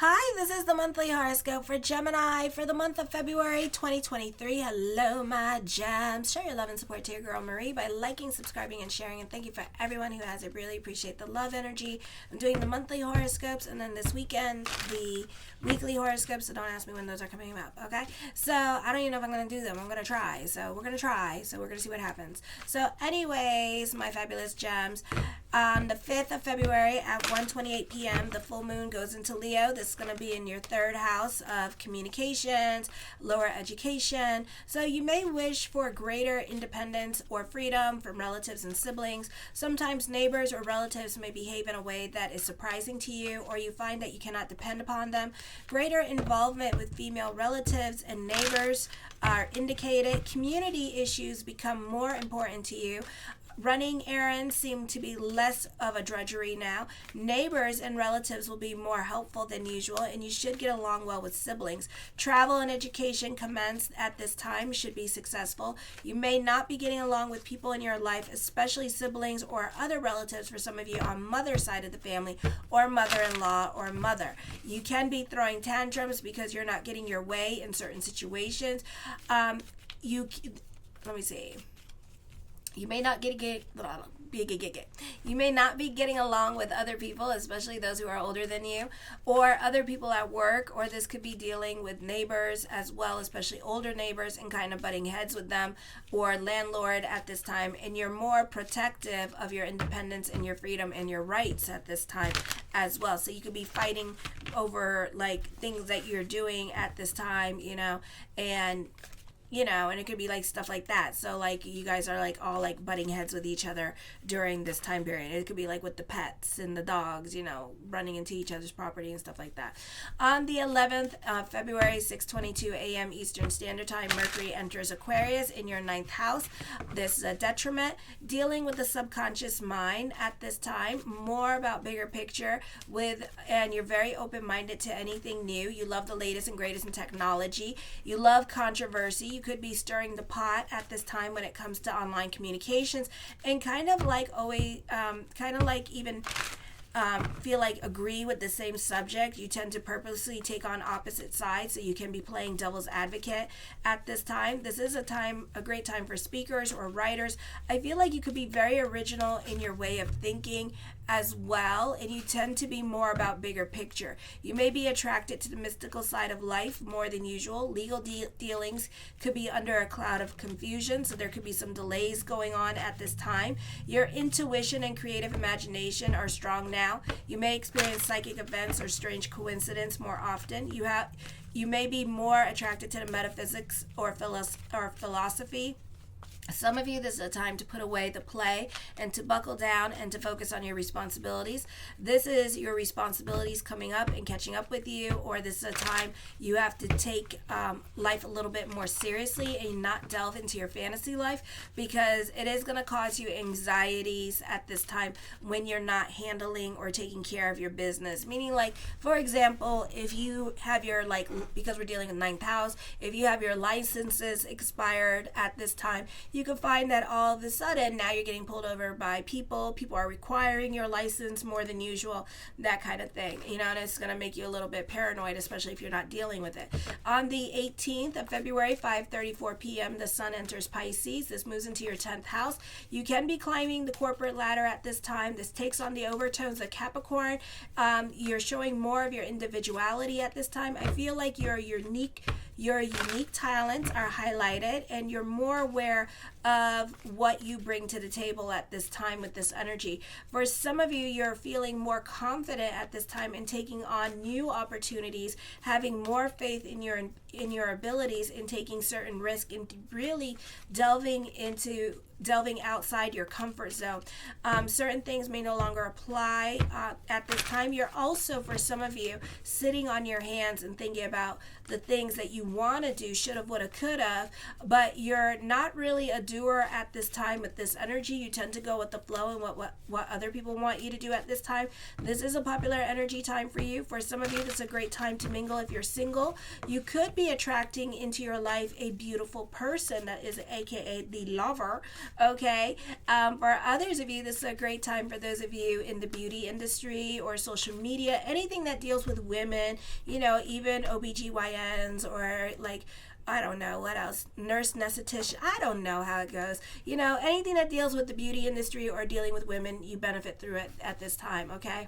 Hi, this is the monthly horoscope for Gemini for the month of February 2023. Hello, my gems. Show your love and support to your girl Marie by liking, subscribing, and sharing. And thank you for everyone who has it. Really appreciate the love energy. I'm doing the monthly horoscopes and then this weekend the weekly horoscopes. So don't ask me when those are coming up, okay? So I don't even know if I'm going to do them. I'm going to try. So we're going to try. So we're going to see what happens. So anyways, my fabulous gems, on the 5th of February at 1:28 p.m., the full moon goes into Leo. This is going to be in your third house of communications, lower education. So you may wish for greater independence or freedom from relatives and siblings. Sometimes neighbors or relatives may behave in a way that is surprising to you, or you find that you cannot depend upon them. Greater involvement with female relatives and neighbors are indicated. Community issues become more important to you. Running errands seem to be less of a drudgery now. Neighbors and relatives will be more helpful than usual, and you should get along well with siblings. Travel and education commenced at this time should be successful. You may not be getting along with people in your life, especially siblings or other relatives for some of you on mother's side of the family, or mother-in-law or mother. You can be throwing tantrums because you're not getting your way in certain situations. You may not You may not be getting along with other people, especially those who are older than you, or other people at work, or this could be dealing with neighbors as well, especially older neighbors, and kind of butting heads with them, or landlord at this time, and you're more protective of your independence and your freedom and your rights at this time as well. So you could be fighting over like things that you're doing at this time, and it could be like stuff like that. So like you guys are like all like butting heads with each other during this time period. It could be like with the pets and the dogs, running into each other's property and stuff like that. On the 11th of February, 6:22 a.m. Eastern Standard Time, Mercury enters Aquarius in your 9th house. This is a detriment. Dealing with the subconscious mind at this time, more about bigger picture and you're very open-minded to anything new. You love the latest and greatest in technology. You love controversy. You could be stirring the pot at this time when it comes to online communications, and kind of like feel like agree with the same subject. You tend to purposely take on opposite sides, so you can be playing devil's advocate at this time. This is a great time for speakers or writers. I feel like you could be very original in your way of thinking as well, and you tend to be more about bigger picture. You may be attracted to the mystical side of life more than usual. Legal dealings could be under a cloud of confusion, so there could be some delays going on at this time. Your intuition and creative imagination are strong now. You may experience psychic events or strange coincidence more often. You may be more attracted to the metaphysics or philosophy. Some of you, this is a time to put away the play and to buckle down and to focus on your responsibilities. This is your responsibilities coming up and catching up with you, or this is a time you have to take life a little bit more seriously and not delve into your fantasy life, because it is going to cause you anxieties at this time when you're not handling or taking care of your business. Meaning, like, for example, if you have your, because we're dealing with 9th house, if you have your licenses expired at this time, you can find that all of a sudden now you're getting pulled over by people are requiring your license more than usual, that kind of thing, and it's going to make you a little bit paranoid, especially if you're not dealing with it. On the 18th of February, 5:34 p.m., the sun enters Pisces. This moves into your 10th house. You can be climbing the corporate ladder at this time. This takes on the overtones of Capricorn. You're showing more of your individuality at this time. I feel like your unique talents are highlighted, and you're more aware of what you bring to the table at this time with this energy. For some of you, you're feeling more confident at this time in taking on new opportunities, having more faith in your abilities, in taking certain risks, and really delving outside your comfort zone. Certain things may no longer apply at this time. You're also, for some of you, sitting on your hands and thinking about the things that you want to do, should have, would have, could have, but you're not really a doer at this time with this energy. You tend to go with the flow and what other people want you to do at this time. This is a popular energy time for you. For some of you, this is a great time to mingle. If you're single, you could be attracting into your life a beautiful person that is aka the lover. Okay. For others of you, this is a great time for those of you in the beauty industry or social media, anything that deals with women, you know, even OBGYNs or like, I don't know what else, nurse anesthetician, I don't know how it goes. You know, anything that deals with the beauty industry or dealing with women, you benefit through it at this time, okay?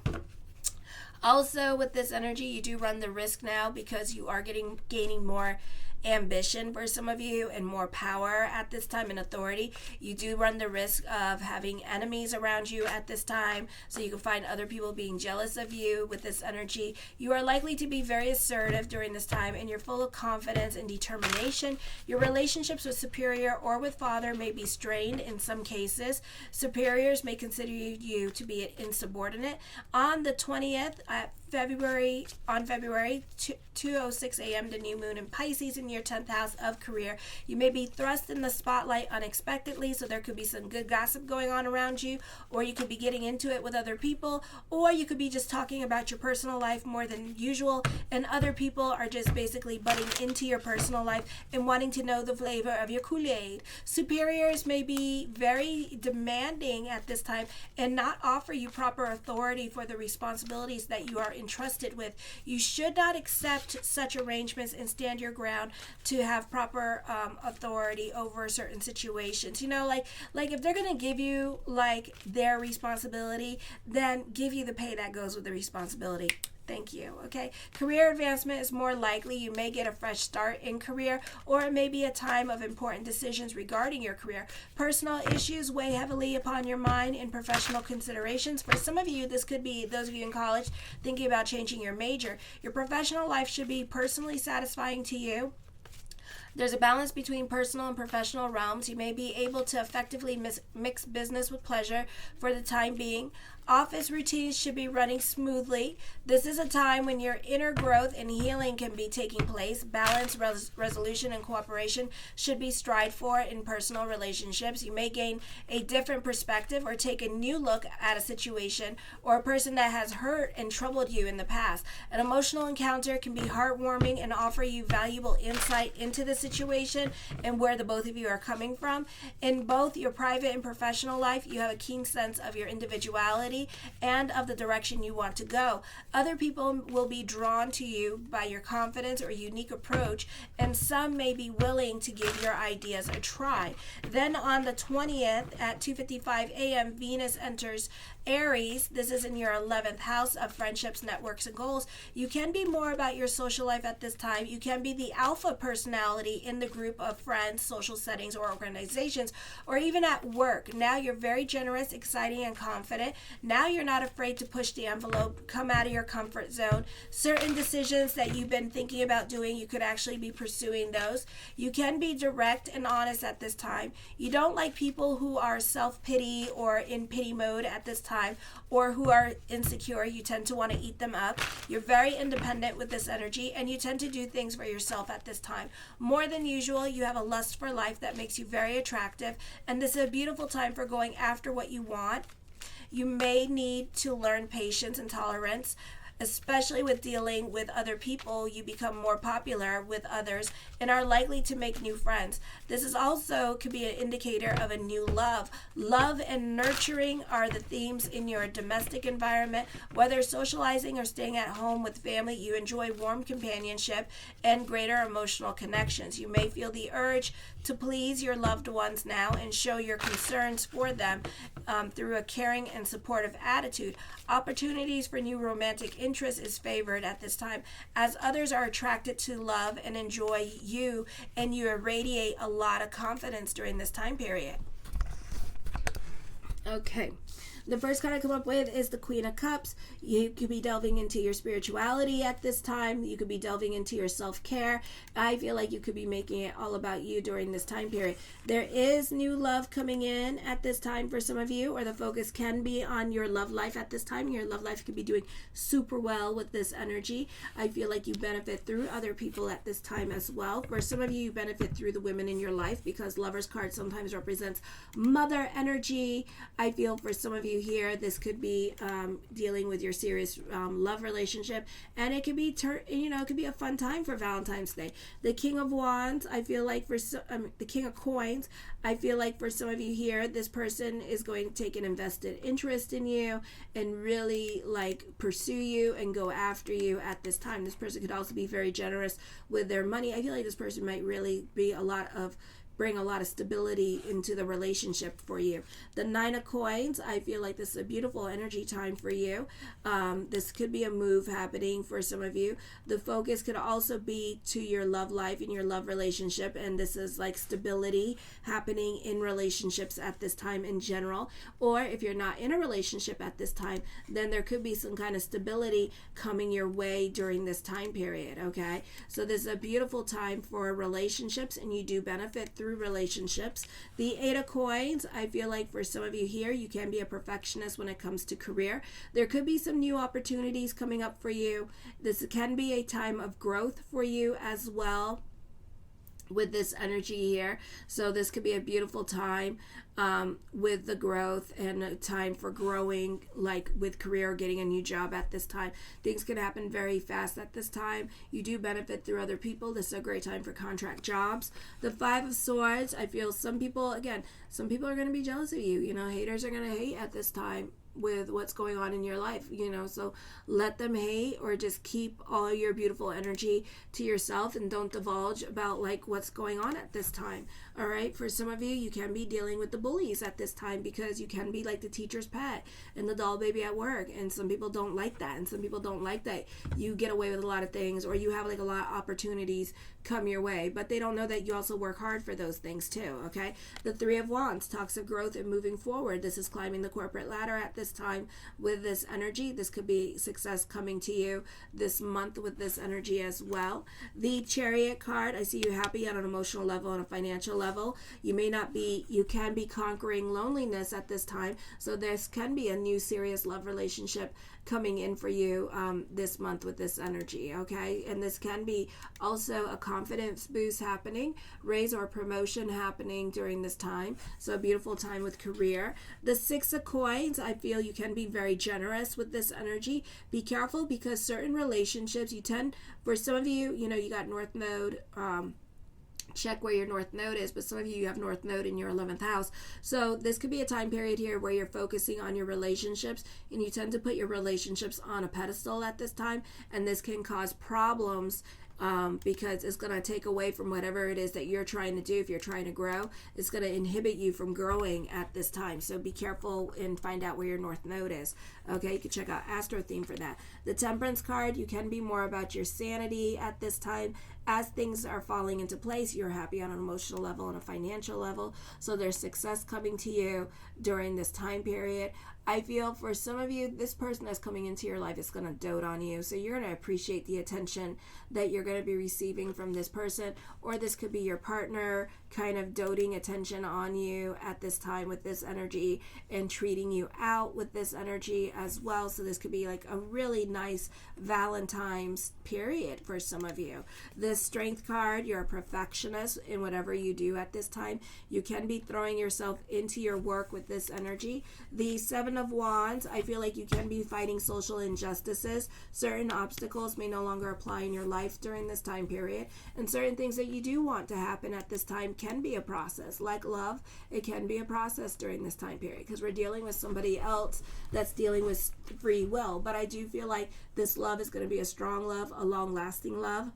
Also, with this energy, you do run the risk now because you are gaining more ambition for some of you and more power at this time and authority. You do run the risk of having enemies around you at this time, so you can find other people being jealous of you with this energy. You are likely to be very assertive during this time, and you're full of confidence and determination. Your relationships with superior or with father may be strained in some cases. Superiors may consider you to be insubordinate. On the 20th, February 2:06 a.m. the new moon in Pisces in your 10th house of career. You may be thrust in the spotlight unexpectedly, so there could be some good gossip going on around you, or you could be getting into it with other people, or you could be just talking about your personal life more than usual, and other people are just basically butting into your personal life and wanting to know the flavor of your Kool-Aid. Superiors may be very demanding at this time and not offer you proper authority for the responsibilities that you are entrusted with. You should not accept such arrangements and stand your ground to have proper authority over certain situations. You know, like if they're going to give you like their responsibility, then give you the pay that goes with the responsibility. Thank you. Okay. Career advancement is more likely. You may get a fresh start in career, or it may be a time of important decisions regarding your career. Personal issues weigh heavily upon your mind in professional considerations. For some of you, this could be those of you in college thinking about changing your major. Your professional life should be personally satisfying to you. There's a balance between personal and professional realms. You may be able to effectively mix business with pleasure for the time being. Office routines should be running smoothly. This is a time when your inner growth and healing can be taking place. Balance, resolution, and cooperation should be strived for in personal relationships. You may gain a different perspective or take a new look at a situation or a person that has hurt and troubled you in the past. An emotional encounter can be heartwarming and offer you valuable insight into the situation and where the both of you are coming from. In both your private and professional life, you have a keen sense of your individuality and of the direction you want to go. Other people will be drawn to you by your confidence or unique approach, and some may be willing to give your ideas a try. Then on the 20th at 2:55 a.m., Venus enters Aries. This is in your 11th house of friendships, networks, and goals. You can be more about your social life at this time. You can be the alpha personality in the group of friends, social settings, or organizations, or even at work. Now you're very generous, exciting, and confident. Now you're not afraid to push the envelope, come out of your comfort zone. Certain decisions that you've been thinking about doing, you could actually be pursuing those. You can be direct and honest at this time. You don't like people who are self-pity or in pity mode at this time, or who are insecure. You tend to want to eat them up. You're very independent with this energy, and you tend to do things for yourself at this time. More than usual, you have a lust for life that makes you very attractive, and this is a beautiful time for going after what you want. You may need to learn patience and tolerance, especially with dealing with other people. You become more popular with others and are likely to make new friends. This is also could be an indicator of a new love. Love and nurturing are the themes in your domestic environment. Whether socializing or staying at home with family, you enjoy warm companionship and greater emotional connections. You may feel the urge to please your loved ones now and show your concerns for them through a caring and supportive attitude. Opportunities for new romantic interest is favored at this time, as others are attracted to love and enjoy you, and you irradiate a lot of confidence during this time period. Okay, The first card I come up with is the Queen of Cups. You could be delving into your spirituality at this time. You could be delving into your self-care. I feel like you could be making it all about you during this time period. There is new love coming in at this time for some of you, or the focus can be on your love life at this time. Your love life could be doing super well with this energy. I feel like you benefit through other people at this time as well. For some of you, you benefit through the women in your life, because Lover's card sometimes represents mother energy. I feel for some of you here, this could be dealing with your serious love relationship, and it could be it could be a fun time for Valentine's Day. The King of Wands, I feel like the King of Coins, I feel like for some of you here, this person is going to take an invested interest in you and really like pursue you and go after you at this time. This person could also be very generous with their money. I feel like this person might really be bring a lot of stability into the relationship for you. The Nine of Coins, I feel like this is a beautiful energy time for you. This could be a move happening for some of you. The focus could also be to your love life and your love relationship, and this is like stability happening in relationships at this time in general. Or if you're not in a relationship at this time, then there could be some kind of stability coming your way during this time period, okay? So this is a beautiful time for relationships, and you do benefit through relationships. The Eight of Coins, I feel like for some of you here, you can be a perfectionist when it comes to career. There could be some new opportunities coming up for you. This can be a time of growth for you as well with this energy here. So this could be a beautiful time with the growth and a time for growing, like with career or getting a new job at this time. Things can happen very fast at this time. You do benefit through other people. This is a great time for contract jobs. The Five of Swords, I feel some people are going to be jealous of you. Haters are going to hate at this time with what's going on in your life, so let them hate, or just keep all your beautiful energy to yourself and don't divulge about like what's going on at this time. All right, for some of you, you can be dealing with the bullies at this time, because you can be like the teacher's pet and the doll baby at work, and some people don't like that, and some people don't like that you get away with a lot of things, or you have like a lot of opportunities come your way, but they don't know that you also work hard for those things too. Okay, the Three of Wands talks of growth and moving forward. This is climbing the corporate ladder at this time with this energy. This could be success coming to you this month with this energy as well. The Chariot card, I see you happy on an emotional level and a financial level. You can be conquering loneliness at this time, so this can be a new serious love relationship coming in for you this month with this energy, okay? And this can be also a confidence boost happening, raise or promotion happening during this time. So a beautiful time with career. The Six of Coins, I feel you can be very generous with this energy. Be careful, because certain relationships for some of you, you got North Node, check where your North Node is, but some of you have North Node in your 11th house. So this could be a time period here where you're focusing on your relationships, and you tend to put your relationships on a pedestal at this time, and this can cause problems because it's going to take away from whatever it is that you're trying to do. If you're trying to grow, it's going to inhibit you from growing at this time. So be careful and find out where your North Node is. Okay, you can check out Astro Theme for that. The Temperance card, you can be more about your sanity at this time. As things are falling into place, you're happy on an emotional level and a financial level. So there's success coming to you during this time period. I feel for some of you, this person that's coming into your life is going to dote on you. So you're going to appreciate the attention that you're going to be receiving from this person, or this could be your partner kind of doting attention on you at this time with this energy and treating you out with this energy as well. So this could be like a really nice Valentine's period for some of you. This Strength card, you're a perfectionist in whatever you do at this time. You can be throwing yourself into your work with this energy. The Seven of Wands, I feel like you can be fighting social injustices. Certain obstacles may no longer apply in your life during this time period, and certain things that you do want to happen at this time can be a process. Like love, it can be a process during this time period, because we're dealing with somebody else that's dealing with free will. But I do feel like this love is going to be a strong love, a long-lasting love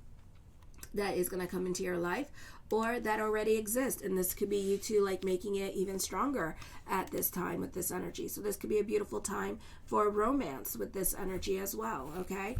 that is going to come into your life, or that already exists, and this could be you two like making it even stronger at this time with this energy. So this could be a beautiful time for romance with this energy as well. Okay,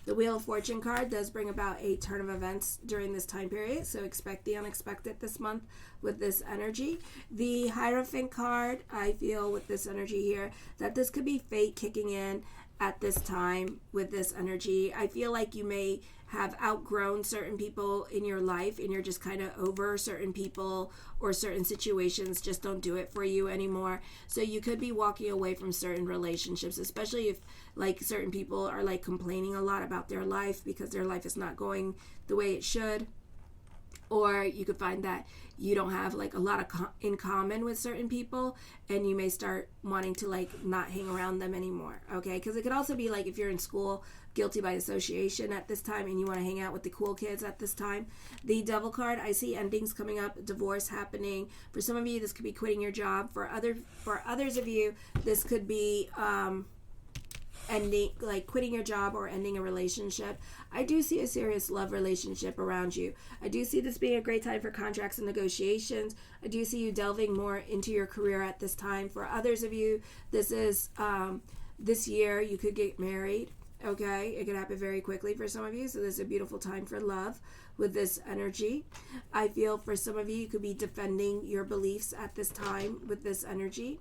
The Wheel of Fortune card does bring about a turn of events during this time period, so expect the unexpected this month with this energy. The Hierophant card, I feel with this energy here, that this could be fate kicking in at this time with this energy. I feel like you may have outgrown certain people in your life and you're just kind of over certain people, or certain situations just don't do it for you anymore. So you could be walking away from certain relationships, especially if like certain people are like complaining a lot about their life because their life is not going the way it should. Or you could find that you don't have like a lot of in common with certain people, and you may start wanting to like not hang around them anymore. Okay, because it could also be like if you're in school, guilty by association at this time, and you want to hang out with the cool kids at this time. The Devil card, I see endings coming up, divorce happening. For some of you, this could be quitting your job. For others of you, this could be ending, like quitting your job or ending a relationship. I do see a serious love relationship around you. I do see this being a great time for contracts and negotiations. I do see you delving more into your career at this time. For others of you, this is this year you could get married. Okay, it could happen very quickly for some of you, so this is a beautiful time for love with this energy. I feel for some of you, you could be defending your beliefs at this time with this energy.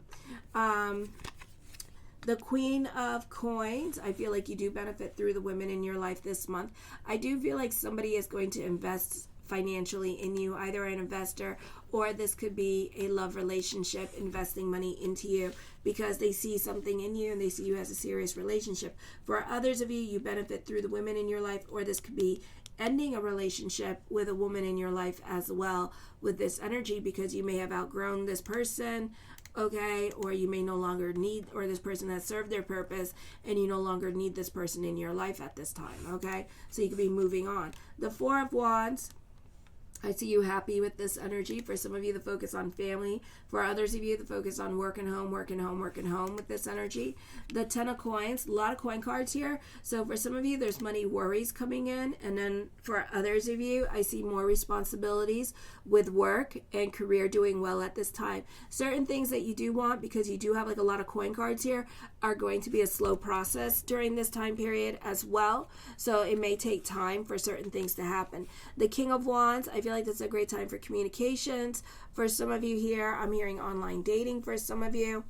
The Queen of Coins, I feel like you do benefit through the women in your life this month. I do feel like somebody is going to invest financially in you, either an investor, or this could be a love relationship investing money into you because they see something in you and they see you as a serious relationship. For others of you, you benefit through the women in your life, or this could be ending a relationship with a woman in your life as well with this energy because you may have outgrown this person. Okay, or you may no longer need, or this person has served their purpose and you no longer need this person in your life at this time. Okay, so you could be moving on. The Four of Wands, I see you happy with this energy. For some of you, the focus on family. For others of you, the focus on work and home with this energy. The Ten of Coins, a lot of coin cards here. So for some of you, there's money worries coming in. And then for others of you, I see more responsibilities with work and career doing well at this time. Certain things that you do want, because you do have like a lot of coin cards here, are going to be a slow process during this time period as well. So it may take time for certain things to happen. The King of Wands, I feel like this is a great time for communications. For some of you here, I'm hearing online dating for some of you.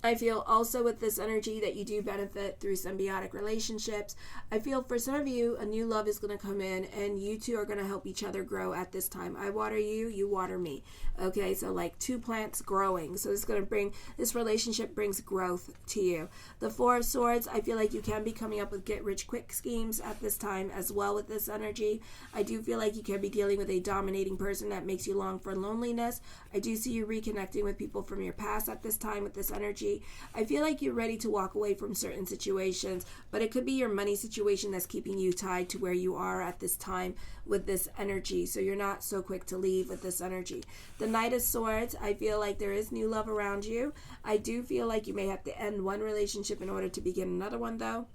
I feel also with this energy that you do benefit through symbiotic relationships. I feel for some of you, a new love is going to come in and you two are going to help each other grow at this time. I water you, you water me. Okay, so like two plants growing. So it's going to bring, this relationship brings growth to you. The Four of Swords, I feel like you can be coming up with get rich quick schemes at this time as well with this energy. I do feel like you can be dealing with a dominating person that makes you long for loneliness. I do see you reconnecting with people from your past at this time with this energy. I feel like you're ready to walk away from certain situations, but it could be your money situation that's keeping you tied to where you are at this time with this energy. So you're not so quick to leave with this energy. The Knight of Swords, I feel like there is new love around you. I do feel like you may have to end one relationship in order to begin another one though,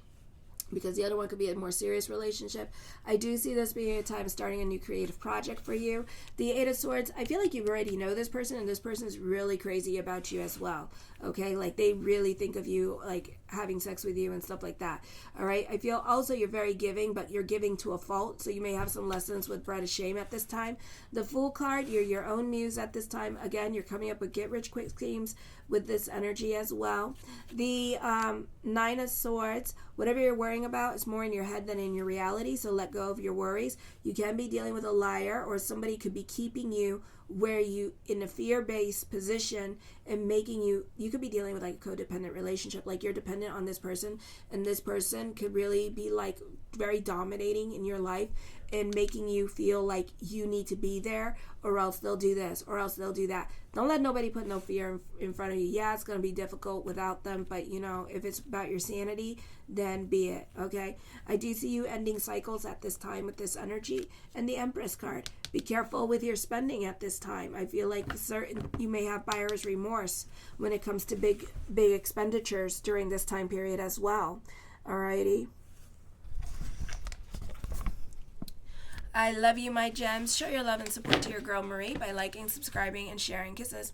because the other one could be a more serious relationship. I do see this being a time starting a new creative project for you. The Eight of Swords, I feel like you already know this person, and this person is really crazy about you as well. Okay, like they really think of you, like having sex with you and stuff like that. All right, I feel also you're very giving, but you're giving to a fault, so you may have some lessons with bread of shame at this time. The Fool card, you're your own muse at this time. Again, you're coming up with get rich quick schemes with this energy as well. The Nine of Swords, whatever you're worrying about is more in your head than in your reality, so let go of your worries. You can be dealing with a liar, or somebody could be keeping you where you in a fear-based position and making you could be dealing with like a codependent relationship, like you're dependent on this person and this person could really be like very dominating in your life and making you feel like you need to be there, or else they'll do this or else they'll do that. Don't let nobody put no fear in front of you. Yeah, it's going to be difficult without them, but you know, if it's about your sanity, then be it. Okay, I do see you ending cycles at this time with this energy. And the Empress card, be careful with your spending at this time. I feel like you may have buyer's remorse when it comes to big expenditures during this time period as well. Alrighty. I love you, my gems. Show your love and support to your girl Marie by liking, subscribing, and sharing. Kisses.